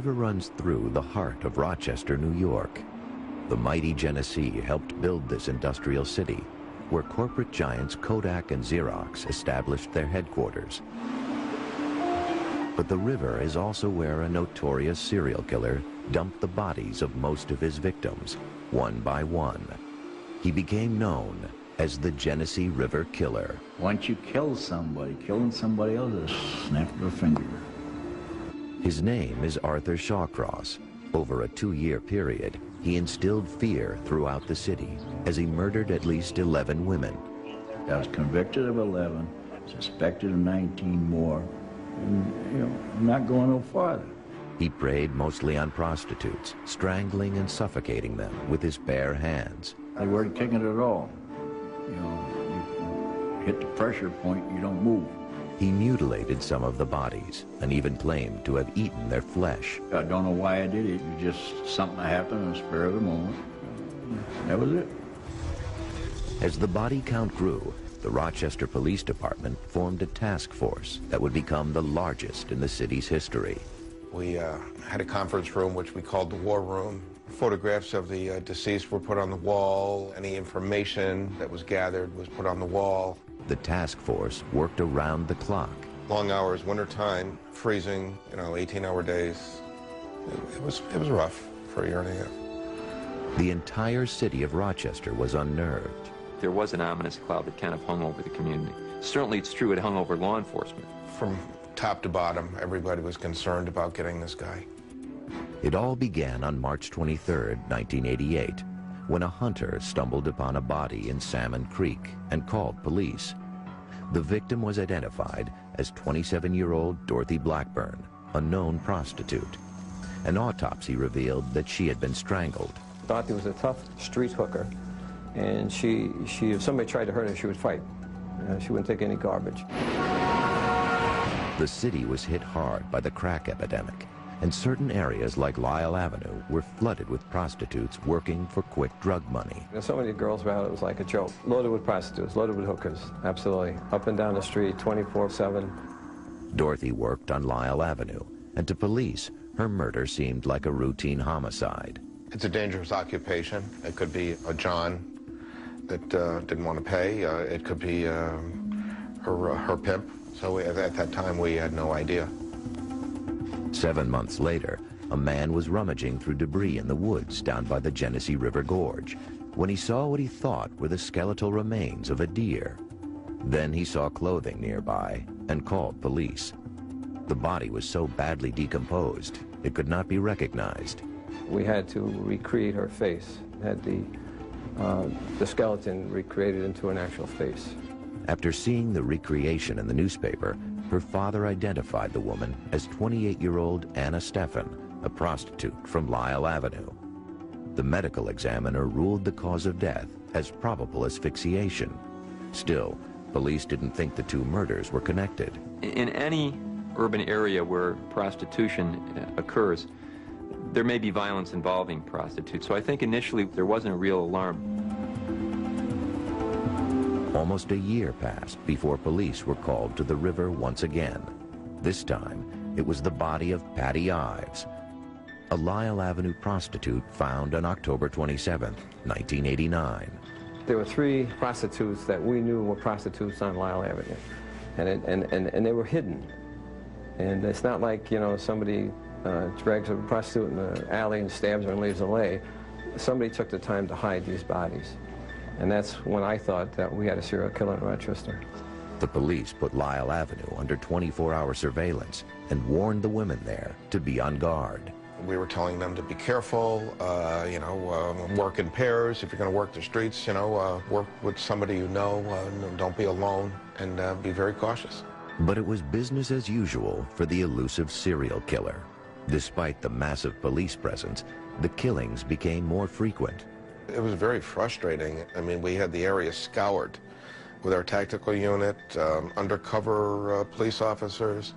river runs through the heart of Rochester, New York. The mighty Genesee helped build this industrial city, where corporate giants Kodak and Xerox established their headquarters. But the river is also where a notorious serial killer dumped the bodies of most of his victims, one by one. He became known as the Genesee River Killer. Once you kill somebody, killing somebody else is a snap of a finger. His name is Arthur Shawcross. Over a 2-year period, he instilled fear throughout the city as he murdered at least 11 women. I was convicted of 11, suspected of 19 more, and, I'm not going no farther. He preyed mostly on prostitutes, strangling and suffocating them with his bare hands. They weren't kicking it at all. You hit the pressure point, you don't move. He mutilated some of the bodies and even claimed to have eaten their flesh. I don't know why I did it. It was just something that happened in the spur of the moment. That was it. As the body count grew, the Rochester Police Department formed a task force that would become the largest in the city's history. We had a conference room, which we called the War Room. Photographs of the deceased were put on the wall. Any information that was gathered was put on the wall. The task force worked around the clock. Long hours, wintertime, freezing, 18-hour days. It was rough for a year and a half. The entire city of Rochester was unnerved. There was an ominous cloud that kind of hung over the community. Certainly it's true it hung over law enforcement. From top to bottom, everybody was concerned about getting this guy. It all began on March 23, 1988, when a hunter stumbled upon a body in Salmon Creek and called police. The victim was identified as 27-year-old Dorothy Blackburn, a known prostitute. An autopsy revealed that she had been strangled. Dorothy was a tough street hooker, and if somebody tried to hurt her, she would fight. She wouldn't take any garbage. The city was hit hard by the crack epidemic, and certain areas like Lyle Avenue were flooded with prostitutes working for quick drug money. There's so many girls around, it was like a joke. Loaded with prostitutes, loaded with hookers, absolutely. Up and down the street, 24/7. Dorothy worked on Lyle Avenue, and to police, her murder seemed like a routine homicide. It's a dangerous occupation. It could be a John that didn't want to pay. It could be her pimp. So at that time, we had no idea. 7 months later, a man was rummaging through debris in the woods down by the Genesee River Gorge when he saw what he thought were the skeletal remains of a deer. Then he saw clothing nearby and called police. The body was so badly decomposed, it could not be recognized. We had to recreate her face, had the skeleton recreated into an actual face. After seeing the recreation in the newspaper, her father identified the woman as 28-year-old Anna Steffen, a prostitute from Lyle Avenue. The medical examiner ruled the cause of death as probable asphyxiation. Still, police didn't think the two murders were connected. In any urban area where prostitution occurs, there may be violence involving prostitutes. So I think initially there wasn't a real alarm. Almost a year passed before police were called to the river once again. This time, it was the body of Patty Ives, a Lyle Avenue prostitute found on October 27, 1989. There were 3 prostitutes that we knew were prostitutes on Lyle Avenue, and they were hidden. And it's not like, somebody drags a prostitute in the alley and stabs her and leaves her lay. Somebody took the time to hide these bodies. And that's when I thought that we had a serial killer in Rochester. The police put Lyle Avenue under 24-hour surveillance and warned the women there to be on guard. We were telling them to be careful, work in pairs. If you're going to work the streets, work with somebody you know, don't be alone, and be very cautious. But it was business as usual for the elusive serial killer. Despite the massive police presence, the killings became more frequent. It was very frustrating. I mean, we had the area scoured with our tactical unit, undercover police officers,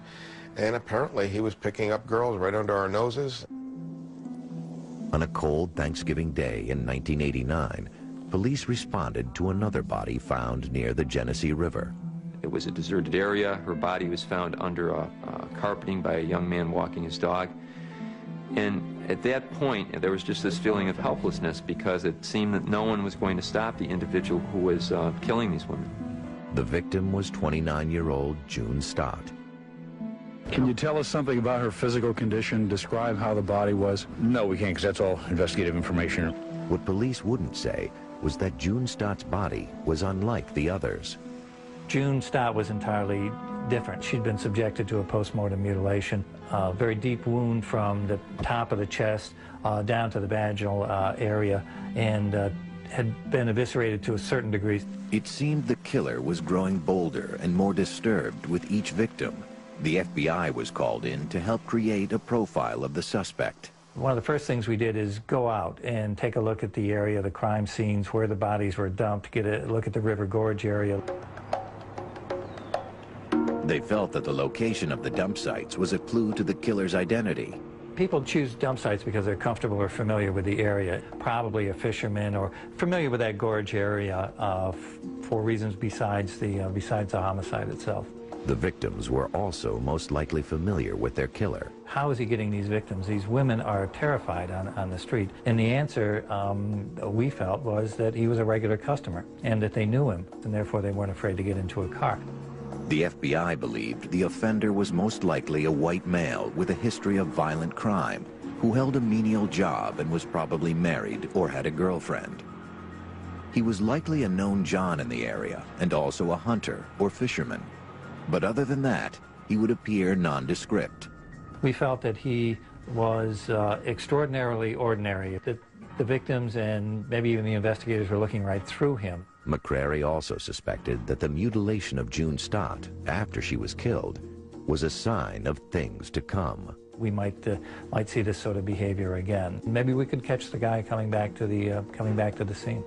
and apparently he was picking up girls right under our noses. On a cold Thanksgiving day in 1989, police responded to another body found near the Genesee River. It was a deserted area. Her body was found under carpeting by a young man walking his dog. And at that point, there was just this feeling of helplessness because it seemed that no one was going to stop the individual who was killing these women. The victim was 29-year-old June Stott. Can you tell us something about her physical condition? Describe how the body was? No, we can't, because that's all investigative information. What police wouldn't say was that June Stott's body was unlike the others. June Stott was entirely different. She'd been subjected to a post-mortem mutilation, a very deep wound from the top of the chest down to the vaginal area, and had been eviscerated to a certain degree. It seemed the killer was growing bolder and more disturbed with each victim. The FBI was called in to help create a profile of the suspect. One of the first things we did is go out and take a look at the area, the crime scenes, where the bodies were dumped, get a look at the River Gorge area. They felt that the location of the dump sites was a clue to the killer's identity. People choose dump sites because they're comfortable or familiar with the area, probably a fisherman or familiar with that gorge area for reasons besides the homicide itself. The victims were also most likely familiar with their killer. How is he getting these victims? These women are terrified on the street. And the answer we felt was that he was a regular customer and that they knew him, and therefore they weren't afraid to get into a car. The FBI believed the offender was most likely a white male with a history of violent crime who held a menial job and was probably married or had a girlfriend. He was likely a known John in the area and also a hunter or fisherman. But other than that, he would appear nondescript. We felt that he was extraordinarily ordinary, that the victims and maybe even the investigators were looking right through him. McCrary also suspected that the mutilation of June Stott after she was killed was a sign of things to come. We might see this sort of behavior again. Maybe we could catch the guy coming back to the scene.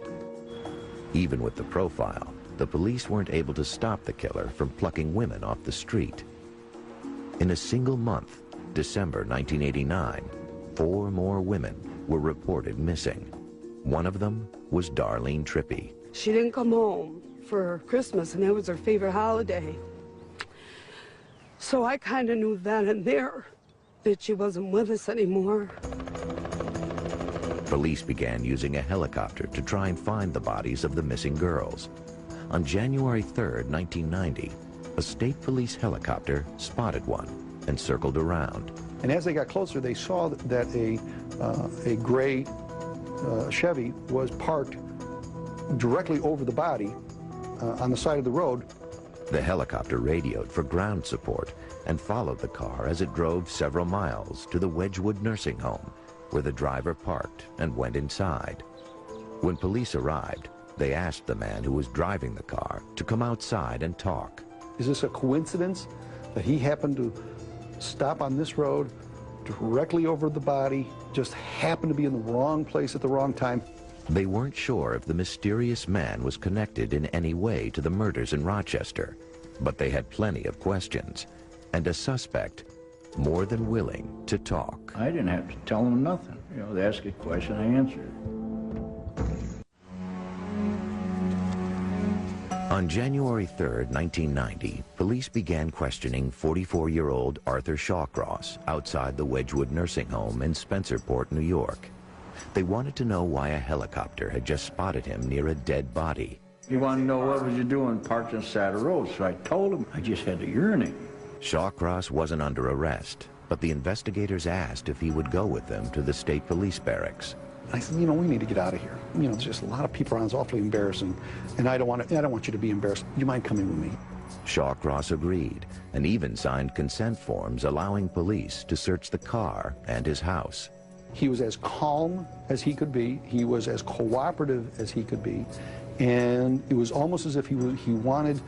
Even with the profile, the police weren't able to stop the killer from plucking women off the street. In a single month, December 1989, 4 more women were reported missing. One of them was Darlene Trippi. She didn't come home for Christmas, and it was her favorite holiday. So I kind of knew then and there that she wasn't with us anymore. Police began using a helicopter to try and find the bodies of the missing girls. On January 3rd, 1990, a state police helicopter spotted one and circled around. And as they got closer, they saw that a gray Chevy was parked directly over the body on the side of the road. The helicopter radioed for ground support and followed the car as it drove several miles to the Wedgwood nursing home, where the driver parked and went inside. When police arrived, they asked the man who was driving the car to come outside and talk. Is this a coincidence that he happened to stop on this road directly over the body, just happened to be in the wrong place at the wrong time? They weren't sure if the mysterious man was connected in any way to the murders in Rochester, but they had plenty of questions, and a suspect more than willing to talk. I didn't have to tell them nothing. You know, they asked a question, I answered. On January 3rd, 1990, police began questioning 44-year-old Arthur Shawcross outside the Wedgwood nursing home in Spencerport, New York. They wanted to know why a helicopter had just spotted him near a dead body. He wanted to know what was you doing parked on the side of the road, so I told him I just had to urinate. Shawcross wasn't under arrest, but the investigators asked if he would go with them to the state police barracks. I said, you know, we need to get out of here. You know, there's just a lot of people around. It's awfully embarrassing, and I don't want you to be embarrassed. Do you mind coming with me? Shawcross agreed and even signed consent forms allowing police to search the car and his house. He was as calm as he could be. He was as cooperative as he could be. And it was almost as if he wanted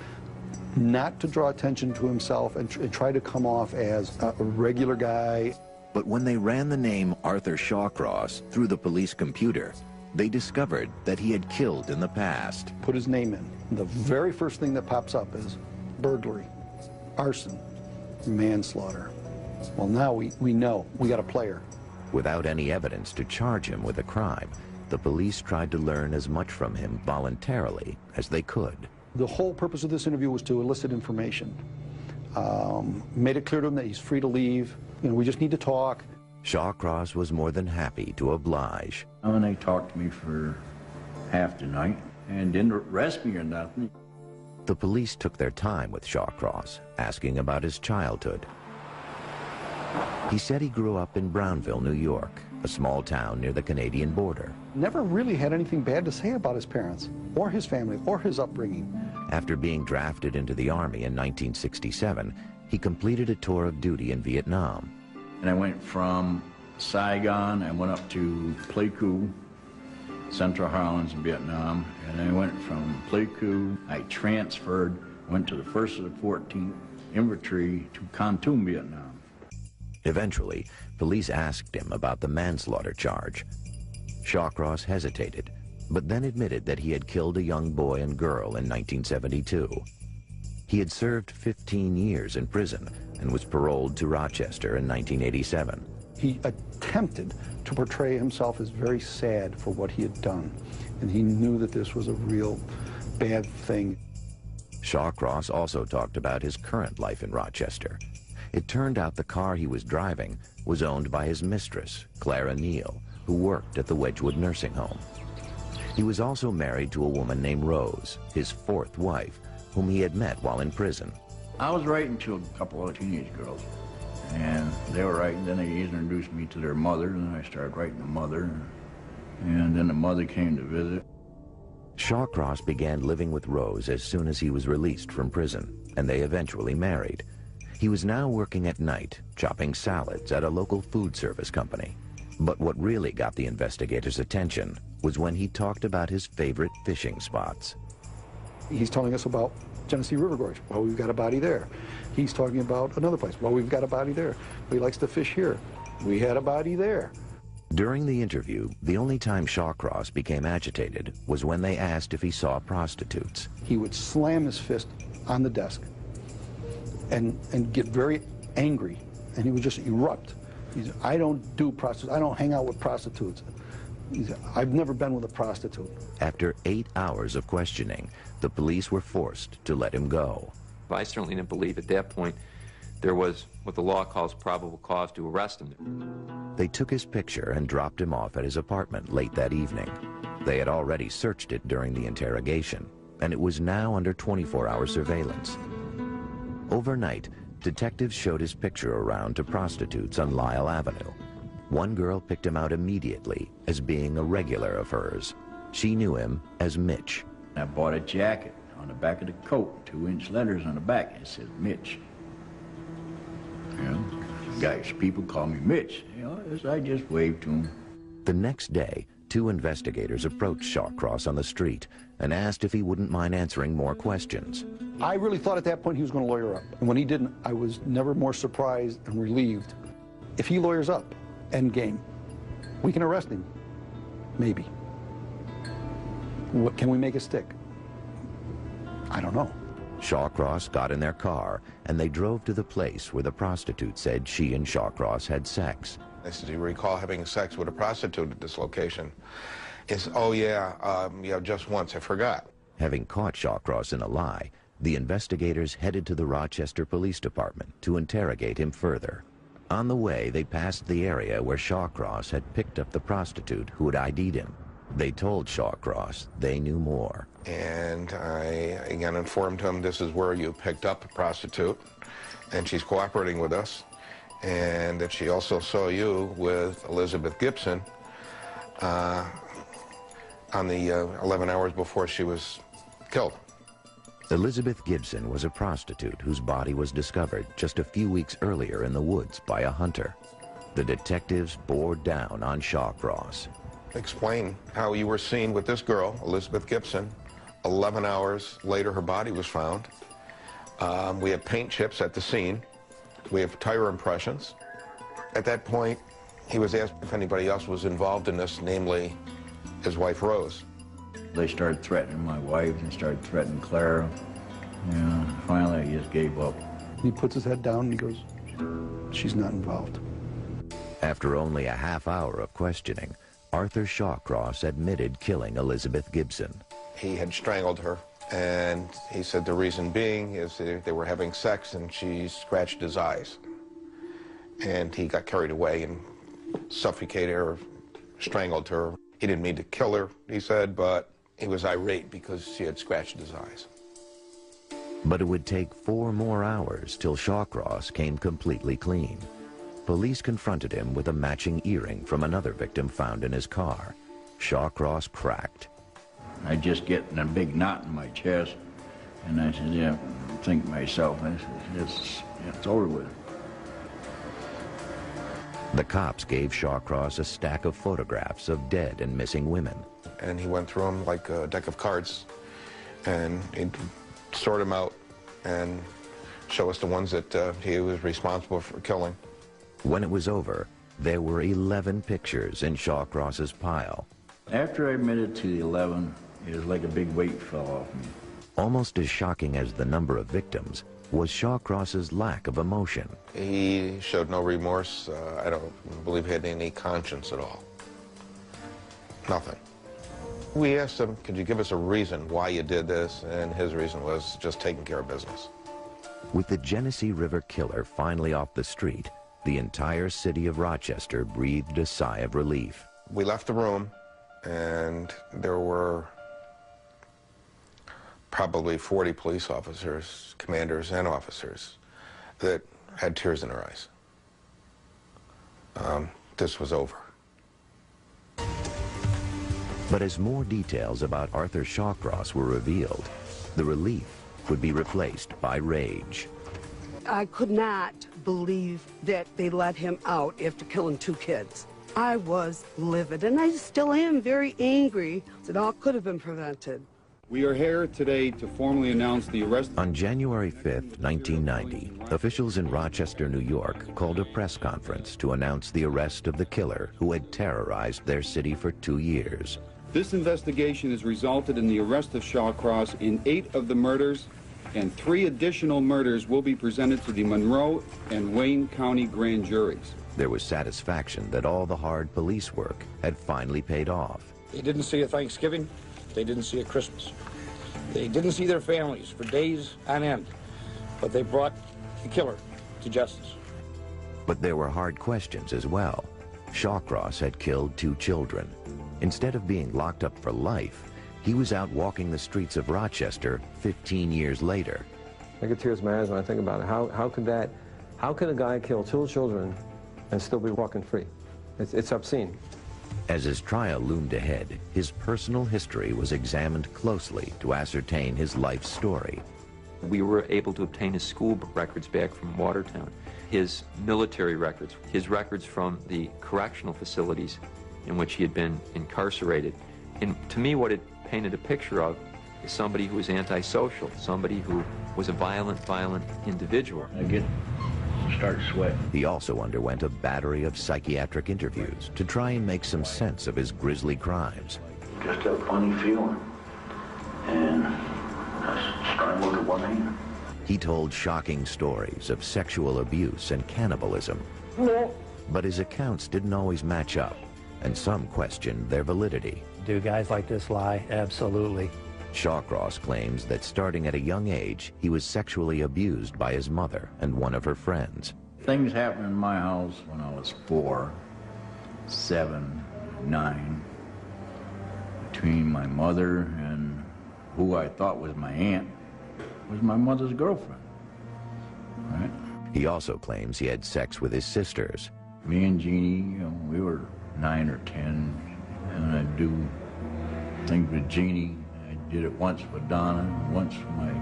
not to draw attention to himself and try to come off as a regular guy. But when they ran the name Arthur Shawcross through the police computer, they discovered that he had killed in the past. Put his name in. The very first thing that pops up is burglary, arson, manslaughter. Well, now we know. We got a player. Without any evidence to charge him with a crime, the police tried to learn as much from him voluntarily as they could. The whole purpose of this interview was to elicit information. Made it clear to him that he's free to leave. You know, we just need to talk. Shawcross was more than happy to oblige. And they talked to me for half the night and didn't arrest me or nothing. The police took their time with Shawcross, asking about his childhood. He said he grew up in Brownville, New York, a small town near the Canadian border. Never really had anything bad to say about his parents, or his family, or his upbringing. After being drafted into the Army in 1967, he completed a tour of duty in Vietnam. And I went from Saigon, I went up to Pleiku, Central Highlands in Vietnam, and I went from Pleiku, I transferred, went to the 1st of the 14th Infantry to Kon Tum, Vietnam. Eventually, police asked him about the manslaughter charge. Shawcross hesitated, but then admitted that he had killed a young boy and girl in 1972. He had served 15 years in prison and was paroled to Rochester in 1987. He attempted to portray himself as very sad for what he had done, and he knew that this was a real bad thing. Shawcross also talked about his current life in Rochester. It turned out the car he was driving was owned by his mistress, Clara Neal, who worked at the Wedgwood nursing home. He was also married to a woman named Rose, his 4th wife, whom he had met while in prison. I was writing to a couple of teenage girls, and they were writing, then they introduced me to their mother, and I started writing the mother, and then the mother came to visit. Shawcross began living with Rose as soon as he was released from prison, and they eventually married. He was now working at night, chopping salads at a local food service company. But what really got the investigators' attention was when he talked about his favorite fishing spots. He's telling us about Genesee River Gorge. Well, we've got a body there. He's talking about another place. Well, we've got a body there. He likes to fish here. We had a body there. During the interview, the only time Shawcross became agitated was when they asked if he saw prostitutes. He would slam his fist on the desk and get very angry, and he would just erupt. He said, I don't do prostitutes. I don't hang out with prostitutes. He said, I've never been with a prostitute. After 8 hours of questioning, the police were forced to let him go. I certainly didn't believe at that point there was what the law calls probable cause to arrest him. They took his picture and dropped him off at his apartment late that evening. They had already searched it during the interrogation, and it was now under 24-hour surveillance. Overnight, detectives showed his picture around to prostitutes on Lyle Avenue. One girl picked him out immediately as being a regular of hers. She knew him as Mitch. I bought a jacket. On the back of the coat, 2-inch letters on the back, it says Mitch. You know, guys, people call me Mitch. You know, I just waved to them. The next day, 2 investigators approached Shawcross on the street and asked if he wouldn't mind answering more questions. I really thought at that point he was going to lawyer up. And when he didn't, I was never more surprised and relieved. If he lawyers up, end game. We can arrest him. Maybe. What, can we make it stick? I don't know. Shawcross got in their car, and they drove to the place where the prostitute said she and Shawcross had sex. I said, do you recall having sex with a prostitute at this location? He said, oh yeah, just once, I forgot. Having caught Shawcross in a lie, the investigators headed to the Rochester Police Department to interrogate him further. On the way, they passed the area where Shawcross had picked up the prostitute who had ID'd him. They told Shawcross they knew more. And I again informed him, this is where you picked up a prostitute, and she's cooperating with us, and that she also saw you with Elizabeth Gibson on the 11 hours before she was killed. Elizabeth Gibson was a prostitute whose body was discovered just a few weeks earlier in the woods by a hunter. The detectives bore down on Shawcross. Explain how you were seen with this girl, Elizabeth Gibson. 11 hours later, her body was found. We have paint chips at the scene. We have tire impressions. At that point, he was asked if anybody else was involved in this, namely his wife, Rose. They started threatening my wife and started threatening Clara. And finally, I just gave up. He puts his head down and he goes, she's not involved. After only a half hour of questioning, Arthur Shawcross admitted killing Elizabeth Gibson. He had strangled her, and he said the reason being is they were having sex and she scratched his eyes. And he got carried away and suffocated her, strangled her. He didn't mean to kill her, he said, but he was irate because she had scratched his eyes. But it would take 4 more hours till Shawcross came completely clean. Police confronted him with a matching earring from another victim found in his car. Shawcross cracked. I just get a big knot in my chest, and I said, yeah, think to myself, it's over with. The cops gave Shawcross a stack of photographs of dead and missing women. And he went through them like a deck of cards, and he'd sort them out and show us the ones that he was responsible for killing. When it was over, there were 11 pictures in Shawcross's pile. After I admitted to the 11, it was like a big weight fell off me. Almost as shocking as the number of victims was Shawcross's lack of emotion. He showed no remorse. I don't believe he had any conscience at all. Nothing. We asked him, could you give us a reason why you did this? And his reason was just taking care of business. With the Genesee River killer finally off the street, the entire city of Rochester breathed a sigh of relief. We left the room, and there were probably 40 police officers, commanders, and officers that had tears in their eyes. This was over. But as more details about Arthur Shawcross were revealed, the relief would be replaced by rage. I could not believe that they let him out after killing 2 kids. I was livid, and I still am very angry that all could have been prevented. We are here today to formally announce the arrest. On January 5th, 1990, officials in Rochester, New York, called a press conference to announce the arrest of the killer who had terrorized their city for 2 years. This investigation has resulted in the arrest of Shawcross in 8 of the murders, and 3 additional murders will be presented to the Monroe and Wayne County grand juries. There was satisfaction that all the hard police work had finally paid off. They didn't see a Thanksgiving. They didn't see a Christmas. They didn't see their families for days on end, but they brought the killer to justice. But there were hard questions as well. Shawcross had killed 2 children. Instead of being locked up for life, he was out walking the streets of Rochester 15 years later. I get tears in my eyes when I think about it. How can a guy kill 2 children and still be walking free? It's obscene. As his trial loomed ahead, his personal history was examined closely to ascertain his life story. We were able to obtain his school records back from Watertown, his military records, his records from the correctional facilities in which he had been incarcerated. And to me, what it painted a picture of is somebody who was antisocial, somebody who was a violent individual. Start sweating. He also underwent a battery of psychiatric interviews to try and make some sense of his grisly crimes. Just a funny feeling, and I strangled with one hand. He told shocking stories of sexual abuse and cannibalism. But his accounts didn't always match up, and some questioned their validity. Do guys like this lie? Absolutely. Shawcross claims that starting at a young age, he was sexually abused by his mother and one of her friends. Things happened in my house when I was 4, 7, 9, between my mother and who I thought was my aunt, was my mother's girlfriend, right? He also claims he had sex with his sisters. Me and Jeannie, we were 9 or 10, and I'd do things with Jeannie. I did it once with Donna, once with my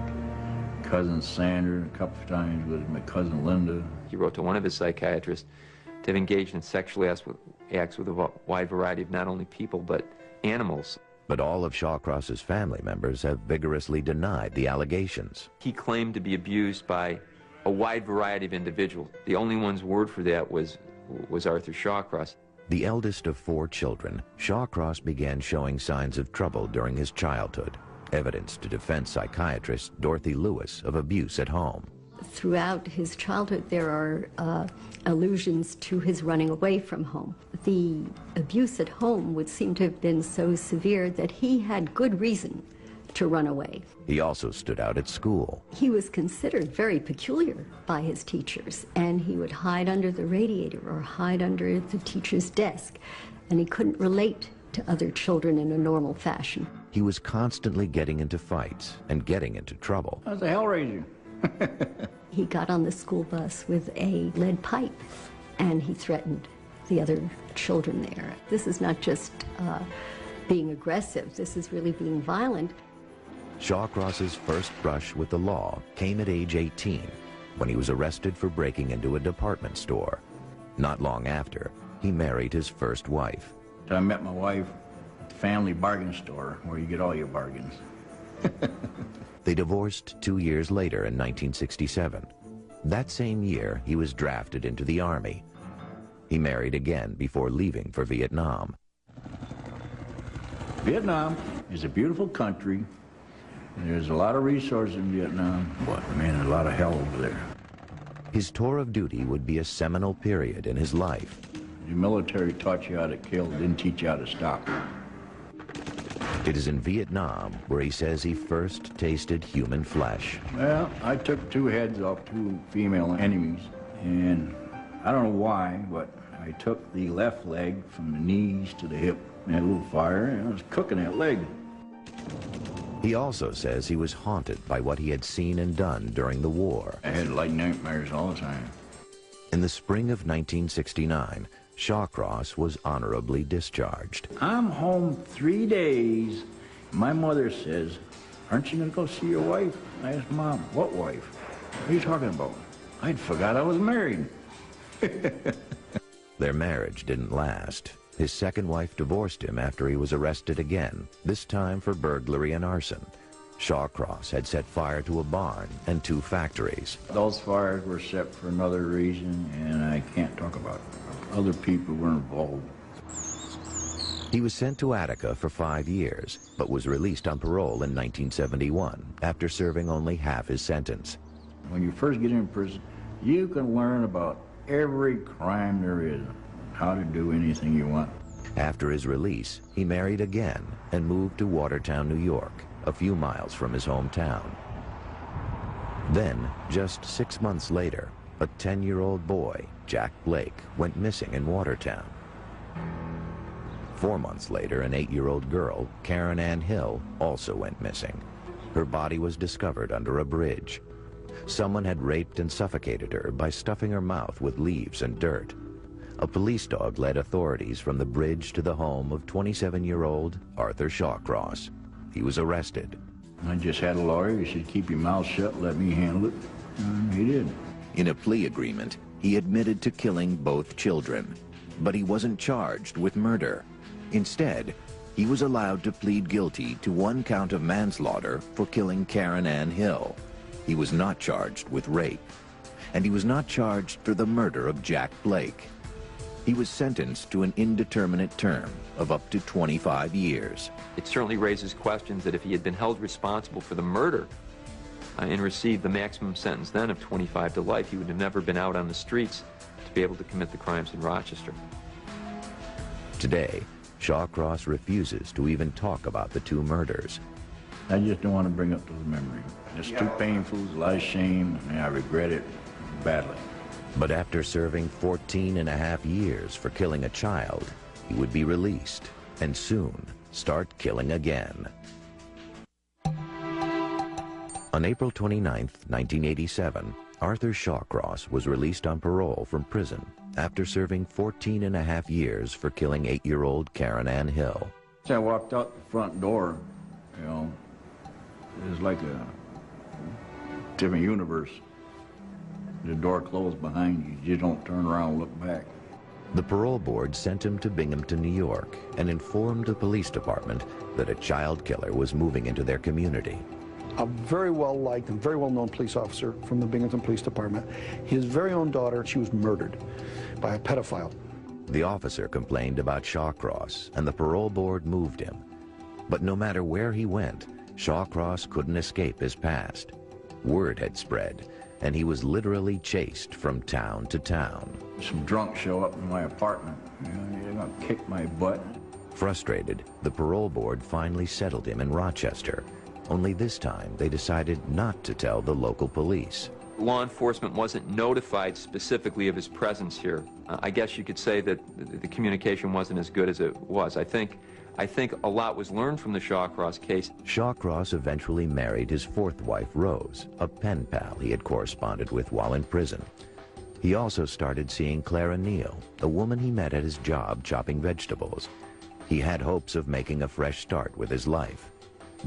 cousin Sandra, a couple of times with my cousin Linda. He wrote to one of his psychiatrists to have engaged in sexual acts with a wide variety of not only people but animals. But all of Shawcross's family members have vigorously denied the allegations. He claimed to be abused by a wide variety of individuals. The only one's word for that was Arthur Shawcross. The eldest of 4 children, Shawcross began showing signs of trouble during his childhood, evidence to defense psychiatrist Dorothy Lewis of abuse at home. Throughout his childhood, there are allusions to his running away from home. The abuse at home would seem to have been so severe that he had good reason to to run away. He also stood out at school. He was considered very peculiar by his teachers, and he would hide under the radiator or hide under the teacher's desk, and he couldn't relate to other children in a normal fashion. He was constantly getting into fights and getting into trouble. That's a hellraiser. He got on the school bus with a lead pipe, and he threatened the other children there. This is not just being aggressive, this is really being violent. Shawcross's first brush with the law came at age 18, when he was arrested for breaking into a department store. Not long after, he married his first wife. I met my wife at the family bargain store, where you get all your bargains. They divorced 2 years later in 1967. That same year, he was drafted into the Army. He married again before leaving for Vietnam. Vietnam is a beautiful country. There's a lot of resources in Vietnam, but man, there's a lot of hell over there. His tour of duty would be a seminal period in his life. The military taught you how to kill, didn't teach you how to stop. It is in Vietnam where he says he first tasted human flesh. Well, I took 2 heads off 2 female enemies, and I don't know why, but I took the left leg from the knees to the hip. I had a little fire, and I was cooking that leg. He also says he was haunted by what he had seen and done during the war. I had like nightmares all the time. In the spring of 1969, Shawcross was honorably discharged. I'm home 3 days. My mother says, "Aren't you going to go see your wife?" I asked Mom, "What wife? What are you talking about?" I'd forgot I was married. Their marriage didn't last. His second wife divorced him after he was arrested again, this time for burglary and arson. Shawcross had set fire to a barn and 2 factories. Those fires were set for another reason, and I can't talk about it. Other people were involved. He was sent to Attica for 5 years, but was released on parole in 1971 after serving only half his sentence. When you first get in prison, you can learn about every crime there is, how to do anything you want. After his release, he married again and moved to Watertown, New York, a few miles from his hometown. Then, just 6 months later, a 10-year-old boy, Jack Blake, went missing in Watertown. 4 months later, an 8-year-old girl, Karen Ann Hill, also went missing. Her body was discovered under a bridge. Someone had raped and suffocated her by stuffing her mouth with leaves and dirt. A police dog led authorities from the bridge to the home of 27-year-old Arthur Shawcross. He was arrested. I just had a lawyer. He said, "Keep your mouth shut, let me handle it." And he did. In a plea agreement, he admitted to killing both children, but he wasn't charged with murder. Instead, he was allowed to plead guilty to 1 count of manslaughter for killing Karen Ann Hill. He was not charged with rape, and he was not charged for the murder of Jack Blake. He was sentenced to an indeterminate term of up to 25 years. It certainly raises questions that if he had been held responsible for the murder and received the maximum sentence then of 25 to life, he would have never been out on the streets to be able to commit the crimes in Rochester. Today, Shawcross refuses to even talk about the 2 murders. I just don't want to bring up those memories. It's too painful, there's a lot of shame, and I regret it badly. But after serving 14.5 years for killing a child, he would be released and soon start killing again. On April 29, 1987, Arthur Shawcross was released on parole from prison after serving 14.5 years for killing 8-year-old Karen Ann Hill. I walked out the front door, you know, it was like a different universe. The door closed behind you. You don't turn around and look back. The parole board sent him to Binghamton, New York, and informed the police department that a child killer was moving into their community. A very well-liked and very well-known police officer from the Binghamton Police Department. His very own daughter, she was murdered by a pedophile. The officer complained about Shawcross, and the parole board moved him. But no matter where he went, Shawcross couldn't escape his past. Word had spread, and he was literally chased from town to town. Some drunks show up in my apartment. You know, they're gonna kick my butt. Frustrated, the parole board finally settled him in Rochester. Only this time, they decided not to tell the local police. Law enforcement wasn't notified specifically of his presence here. I guess you could say that the communication wasn't as good as it was. I think a lot was learned from the Shawcross case. Shawcross eventually married his fourth wife, Rose, a pen pal he had corresponded with while in prison. He also started seeing Clara Neal, a woman he met at his job chopping vegetables. He had hopes of making a fresh start with his life,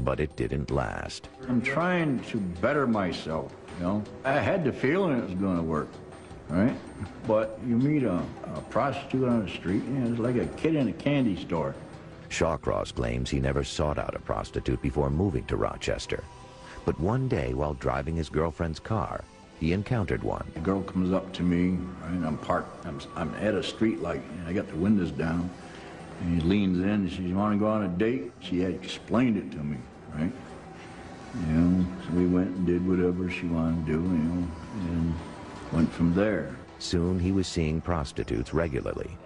but it didn't last. I'm trying to better myself, you know. I had the feeling it was going to work, right? But you meet a prostitute on the street, and it's like a kid in a candy store. Shawcross claims he never sought out a prostitute before moving to Rochester. But one day, while driving his girlfriend's car, he encountered one. The girl comes up to me, right? I'm parked, I'm at a street light, and I got the windows down. And he leans in and says, "You want to go on a date?" She had explained it to me, right? You know, so we went and did whatever she wanted to do, you know, and went from there. Soon he was seeing prostitutes regularly.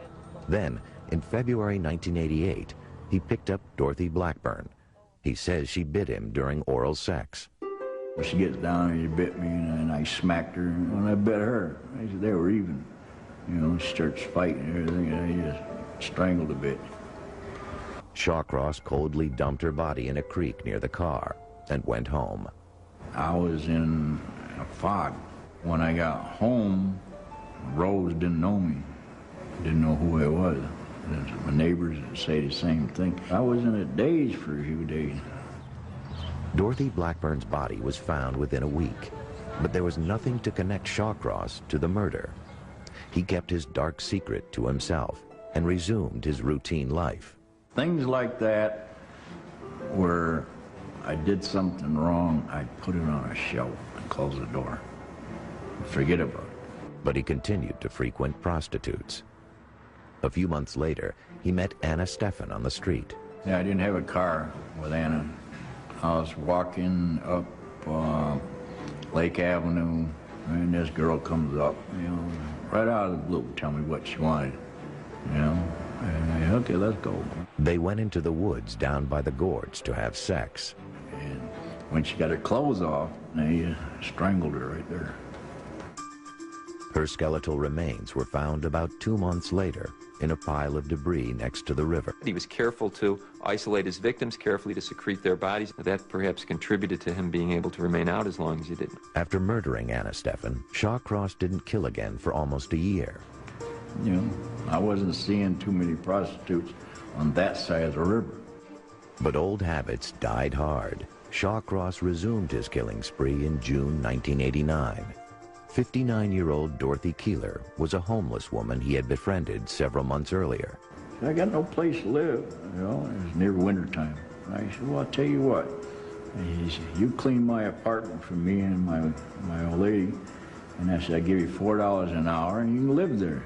Then, in February 1988, he picked up Dorothy Blackburn. He says she bit him during oral sex. She gets down and she bit me, and I smacked her, and I bit her. I said they were even. You know, she starts fighting and everything, and I just strangled a bit. Shawcross coldly dumped her body in a creek near the car and went home. I was in a fog. When I got home, Rose didn't know me, didn't know who I was. My neighbors would say the same thing. I was in a daze for a few days. Dorothy Blackburn's body was found within a week, but there was nothing to connect Shawcross to the murder. He kept his dark secret to himself and resumed his routine life. Things like that, where I did something wrong, I'd put it on a shelf and close the door. Forget about it. But he continued to frequent prostitutes. A few months later, he met Anna Steffen on the street. Yeah, I didn't have a car with Anna. I was walking up Lake Avenue, and this girl comes up, you know, right out of the blue, tell me what she wanted, you know. And I, okay, let's go. They went into the woods down by the gorge to have sex. And when she got her clothes off, they strangled her right there. Her skeletal remains were found about 2 months later in a pile of debris next to the river. He was careful to isolate his victims, carefully to secrete their bodies. That perhaps contributed to him being able to remain out as long as he did. After murdering Anna Steffen, Shawcross didn't kill again for almost a year. You know, I wasn't seeing too many prostitutes on that side of the river. But old habits died hard. Shawcross resumed his killing spree in June 1989. 59-year-old Dorothy Keeler was a homeless woman he had befriended several months earlier. I got no place to live, you know, it was near wintertime. I said, well, I'll tell you what. And he said, you clean my apartment for me and my old lady. And I said, I give you $4 an hour and you can live there.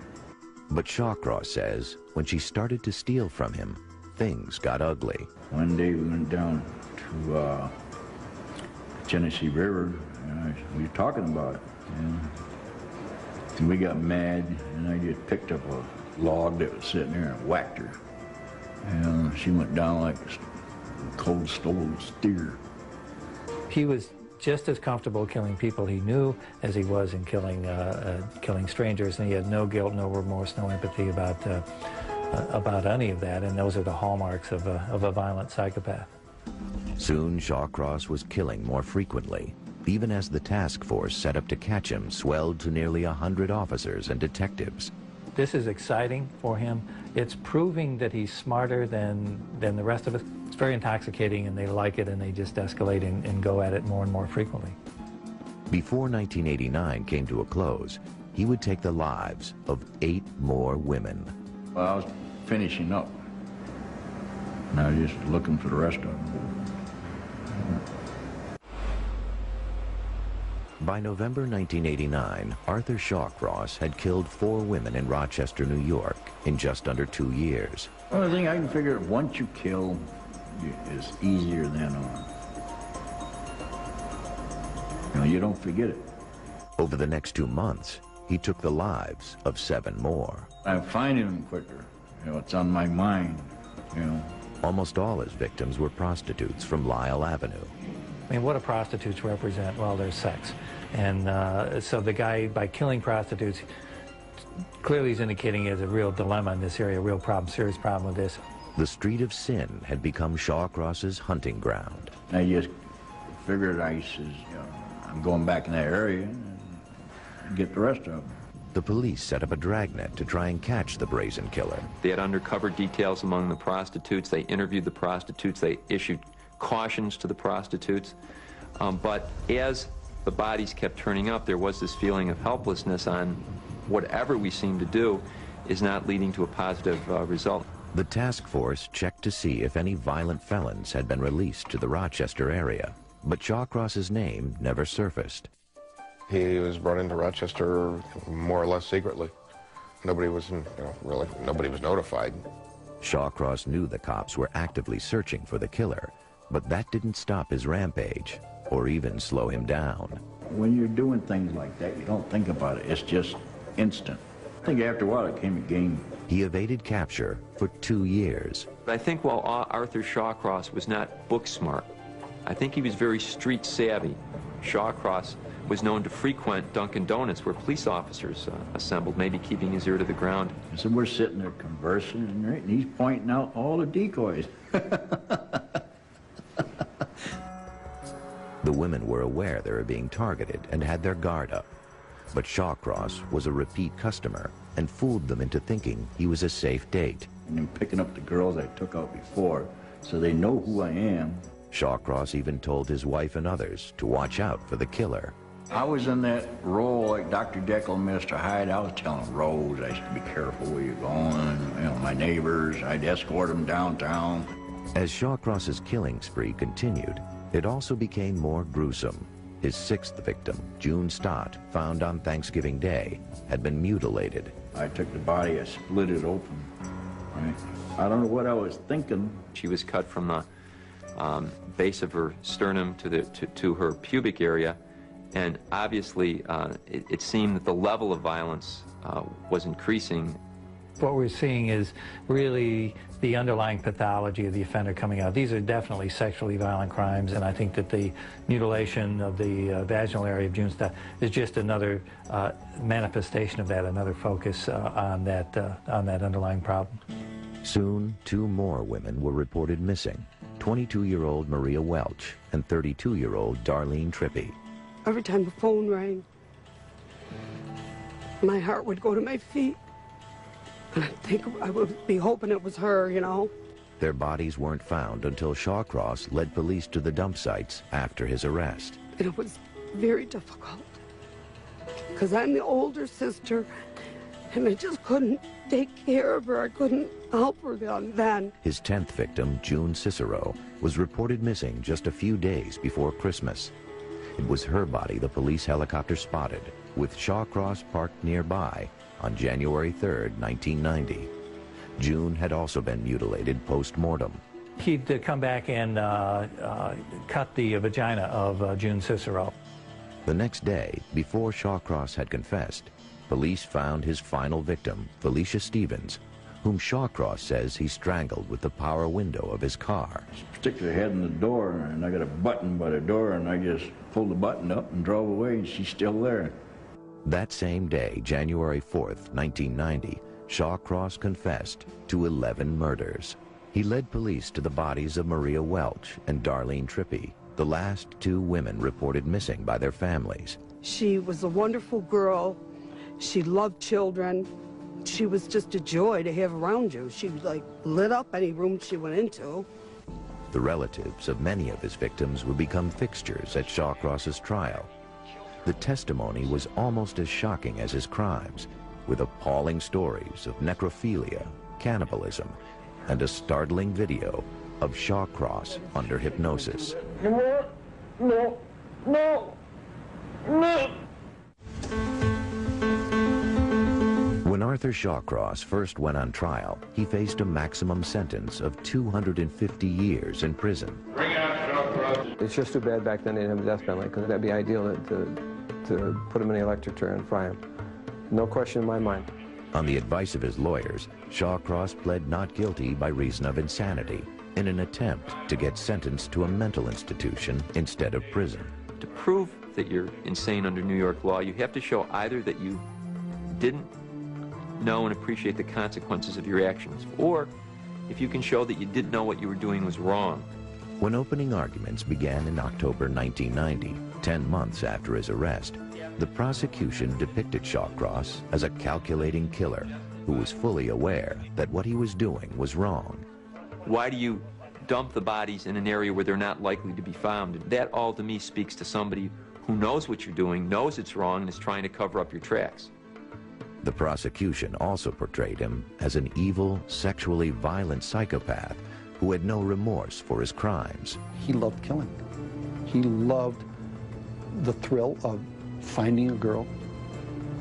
But Shawcross says when she started to steal from him, things got ugly. One day we went down to the Tennessee River, and we were talking about it. And we got mad, and I just picked up a log that was sitting there and whacked her. And she went down like a cold stove steer. He was just as comfortable killing people he knew as he was in killing strangers, and he had no guilt, no remorse, no empathy about any of that, and those are the hallmarks of a violent psychopath. Soon, Shawcross was killing more frequently, even as the task force set up to catch him swelled to nearly 100 officers and detectives. This is exciting for him. It's proving that he's smarter than the rest of us. It's very intoxicating, and they like it, and they just escalate and go at it more and more frequently. Before 1989 came to a close, he would take the lives of 8 more women. Well, I was finishing up, and I was just looking for the rest of them. By November 1989, Arthur Shawcross had killed 4 women in Rochester, New York, in just under 2 years. The only thing I can figure, once you kill, it's easier than on. You know, you don't forget it. Over the next 2 months, he took the lives of 7 more. I'm finding them quicker. You know, it's on my mind, you know. Almost all his victims were prostitutes from Lyle Avenue. I mean, what do prostitutes represent? Well, there's sex. And so the guy, by killing prostitutes, clearly he's indicating there's a real dilemma in this area, a real problem, serious problem with this. The Street of Sin had become Shawcross's hunting ground. I just figured I'm going back in that area and get the rest of them. The police set up a dragnet to try and catch the brazen killer. They had undercover details among the prostitutes. They interviewed the prostitutes. They issued cautions to the prostitutes. But as the bodies kept turning up, there was this feeling of helplessness on whatever we seem to do is not leading to a positive result. The task force checked to see if any violent felons had been released to the Rochester area, but Shawcross's name never surfaced. He was brought into Rochester more or less secretly. Nobody was, nobody was notified. Shawcross knew the cops were actively searching for the killer, but that didn't stop his rampage or even slow him down. When you're doing things like that, you don't think about it. It's just instant. I think after a while it became a game. He evaded capture for 2 years. I think while Arthur Shawcross was not book smart, I think he was very street savvy. Shawcross was known to frequent Dunkin' Donuts where police officers assembled, maybe keeping his ear to the ground. So we're sitting there conversing, and he's pointing out all the decoys. The women were aware they were being targeted and had their guard up. But Shawcross was a repeat customer and fooled them into thinking he was a safe date. And then picking up the girls I took out before, so they know who I am. Shawcross even told his wife and others to watch out for the killer. I was in that role like Dr. Jekyll and Mr. Hyde. I was telling Rose, I said, be careful where you're going. My neighbors, I'd escort them downtown. As Shawcross's killing spree continued, it also became more gruesome. His 6th victim, June Stott, found on Thanksgiving Day, had been mutilated. I took the body, I split it open. Right? I don't know what I was thinking. She was cut from the base of her sternum to her pubic area, and obviously it seemed that the level of violence was increasing. What we're seeing is really the underlying pathology of the offender coming out. These are definitely sexually violent crimes, and I think that the mutilation of the vaginal area of June Stott is just another manifestation of that, another focus on that underlying problem. Soon, 2 more women were reported missing, 22-year-old Maria Welch and 32-year-old Darlene Trippi. Every time the phone rang, my heart would go to my feet. And I would be hoping it was her, Their bodies weren't found until Shawcross led police to the dump sites after his arrest. And it was very difficult, because I'm the older sister, and I just couldn't take care of her. I couldn't help her then. His 10th victim, June Cicero, was reported missing just a few days before Christmas. It was her body the police helicopter spotted, with Shawcross parked nearby on January 3rd, 1990. June had also been mutilated post-mortem. He'd come back and cut the vagina of June Cicero. The next day, before Shawcross had confessed, police found his final victim, Felicia Stevens, whom Shawcross says he strangled with the power window of his car. Stick her head in the door, and I got a button by the door, and I just pulled the button up and drove away, and she's still there. That same day, January 4th, 1990, Shawcross confessed to 11 murders. He led police to the bodies of Maria Welch and Darlene Trippi, the last 2 women reported missing by their families. She was a wonderful girl. She loved children. She was just a joy to have around you. She lit up any room she went into. The relatives of many of his victims would become fixtures at Shawcross's trial. The testimony was almost as shocking as his crimes, with appalling stories of necrophilia, cannibalism, and a startling video of Shawcross under hypnosis. No, no, no, no. When Arthur Shawcross first went on trial, he faced a maximum sentence of 250 years in prison. Bring out Shawcross. It's just too bad back then they didn't have a death penalty, because that'd be ideal to put him in the electric chair and fry him. No question in my mind. On the advice of his lawyers, Shawcross pled not guilty by reason of insanity, in an attempt to get sentenced to a mental institution instead of prison. To prove that you're insane under New York law, you have to show either that you didn't know and appreciate the consequences of your actions, or if you can show that you didn't know what you were doing was wrong. When opening arguments began in October 1990, 10 months after his arrest, the prosecution depicted Shawcross as a calculating killer who was fully aware that what he was doing was wrong. Why do you dump the bodies in an area where they're not likely to be found? That all to me speaks to somebody who knows what you're doing, knows it's wrong, and is trying to cover up your tracks. The prosecution also portrayed him as an evil, sexually violent psychopath who had no remorse for his crimes. He loved killing. He loved the thrill of finding a girl,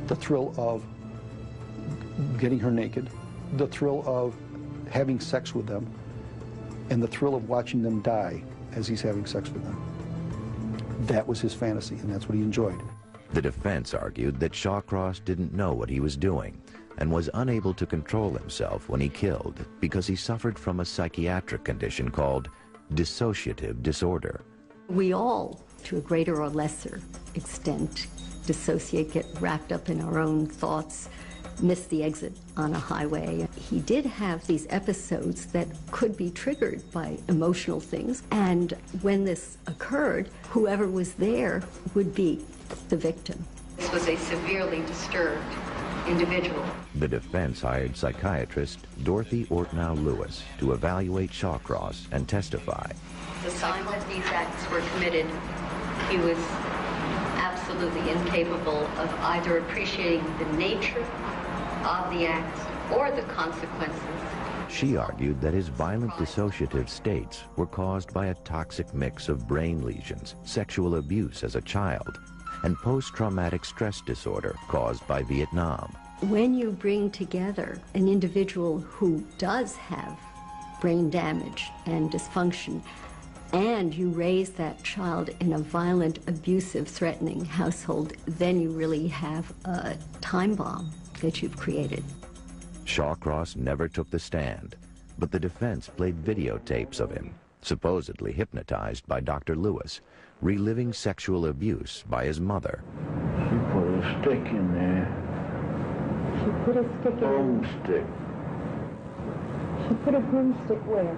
the thrill of getting her naked, the thrill of having sex with them, and the thrill of watching them die as he's having sex with them. That was his fantasy, and that's what he enjoyed. The defense argued that Shawcross didn't know what he was doing and was unable to control himself when he killed because he suffered from a psychiatric condition called dissociative disorder. We all, to a greater or lesser extent, dissociate, get wrapped up in our own thoughts, miss the exit on a highway. He did have these episodes that could be triggered by emotional things, and when this occurred, whoever was there would be the victim. This was a severely disturbed individual. The defense hired psychiatrist Dorothy Ortnow Lewis to evaluate Shawcross and testify. The time that these acts were committed, he was absolutely incapable of either appreciating the nature of the acts or the consequences. She argued that his violent dissociative states were caused by a toxic mix of brain lesions, sexual abuse as a child, and post-traumatic stress disorder caused by Vietnam. When you bring together an individual who does have brain damage and dysfunction, and you raise that child in a violent, abusive, threatening household, then you really have a time bomb that you've created. Shawcross never took the stand, but the defense played videotapes of him, supposedly hypnotized by Dr. Lewis, reliving sexual abuse by his mother. She put a stick in there. She put a stick in there? Broomstick. She put a broomstick where?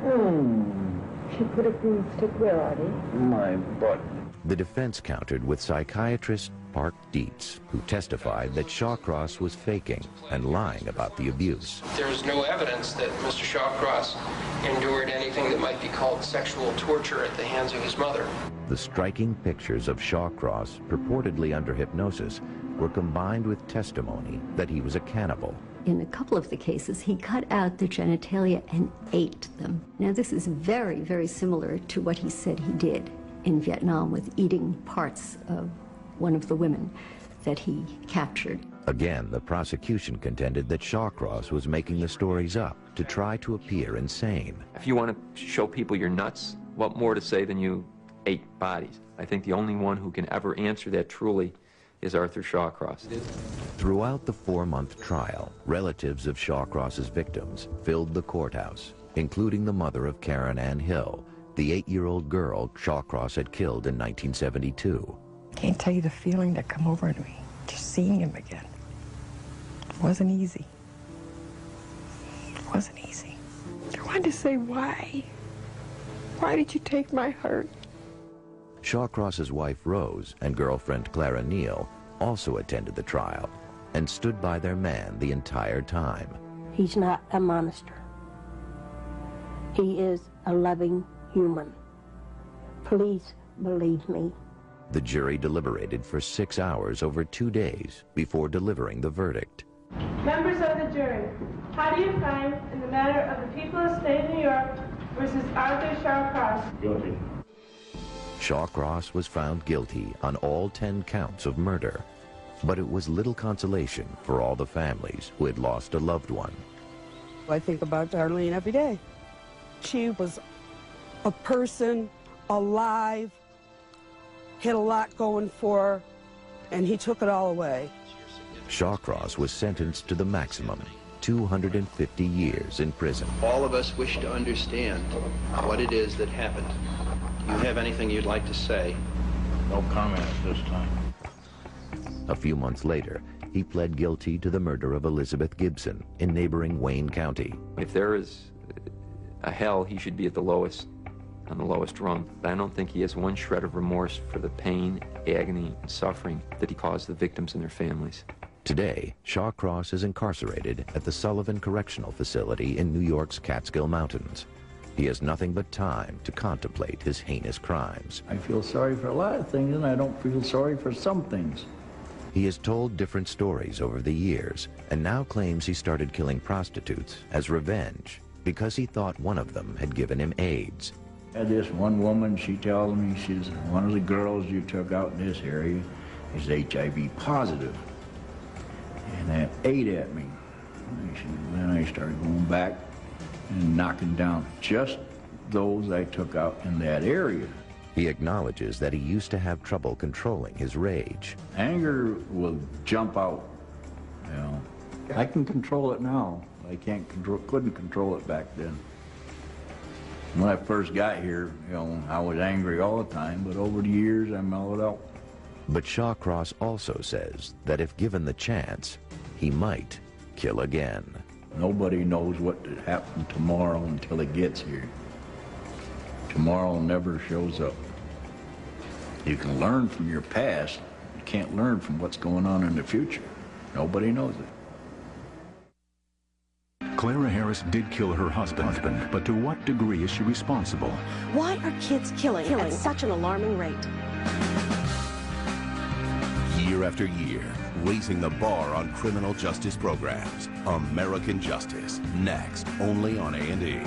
She put a broomstick where, Artie? My butt. The defense countered with psychiatrist Park Dietz, who testified that Shawcross was faking and lying about the abuse. There is no evidence that Mr. Shawcross endured anything that might be called sexual torture at the hands of his mother. The striking pictures of Shawcross, purportedly under hypnosis, were combined with testimony that he was a cannibal. In a couple of the cases, he cut out the genitalia and ate them. Now, this is very, very similar to what he said he did in Vietnam with eating parts of one of the women that he captured. Again, the prosecution contended that Shawcross was making the stories up to try to appear insane. If you want to show people you're nuts, what more to say than you ate bodies? I think the only one who can ever answer that truly is Arthur Shawcross. Throughout the 4-month trial, relatives of Shawcross's victims filled the courthouse, including the mother of Karen Ann Hill, the 8-year-old girl Shawcross had killed in 1972. Can't tell you the feeling that come over me, just seeing him again. It wasn't easy. It wasn't easy. I wanted to say, why? Why did you take my heart? Shawcross's wife Rose and girlfriend Clara Neal also attended the trial and stood by their man the entire time. He's not a monster. He is a loving human. Please believe me. The jury deliberated for 6 hours over 2 days before delivering the verdict. Members of the jury, how do you find in the matter of the people of the state of New York versus Arthur Shawcross? Guilty. Shawcross was found guilty on all 10 counts of murder, but it was little consolation for all the families who had lost a loved one. I think about Darlene every day. She was a person, alive, had a lot going for her, and he took it all away. Shawcross was sentenced to the maximum, 250 years in prison. All of us wish to understand what it is that happened. Do you have anything you'd like to say? No comment at this time. A few months later, he pled guilty to the murder of Elizabeth Gibson in neighboring Wayne County. If there is a hell, he should be at the lowest, on the lowest rung. I don't think he has one shred of remorse for the pain, agony, and suffering that he caused the victims and their families. Today, Shawcross is incarcerated at the Sullivan Correctional Facility in New York's Catskill Mountains. He has nothing but time to contemplate his heinous crimes. I feel sorry for a lot of things, and I don't feel sorry for some things. He has told different stories over the years, and now claims he started killing prostitutes as revenge because he thought one of them had given him AIDS. I had this one woman, she tells me, she's one of the girls you took out in this area is HIV positive. And that ate at me. Then I started going back and knocking down just those I took out in that area. He acknowledges that he used to have trouble controlling his rage. Anger will jump out, you know. I can control it now. I couldn't control it back then. When I first got here, you know, I was angry all the time, but over the years I mellowed out. But Shawcross also says that if given the chance, he might kill again. Nobody knows what will happen tomorrow until it gets here. Tomorrow never shows up. You can learn from your past. You can't learn from what's going on in the future. Nobody knows it. Clara Harris did kill her husband, but to what degree is she responsible? Why are kids killing at such an alarming rate? Year after year, raising the bar on criminal justice programs. American Justice, next, only on A&E.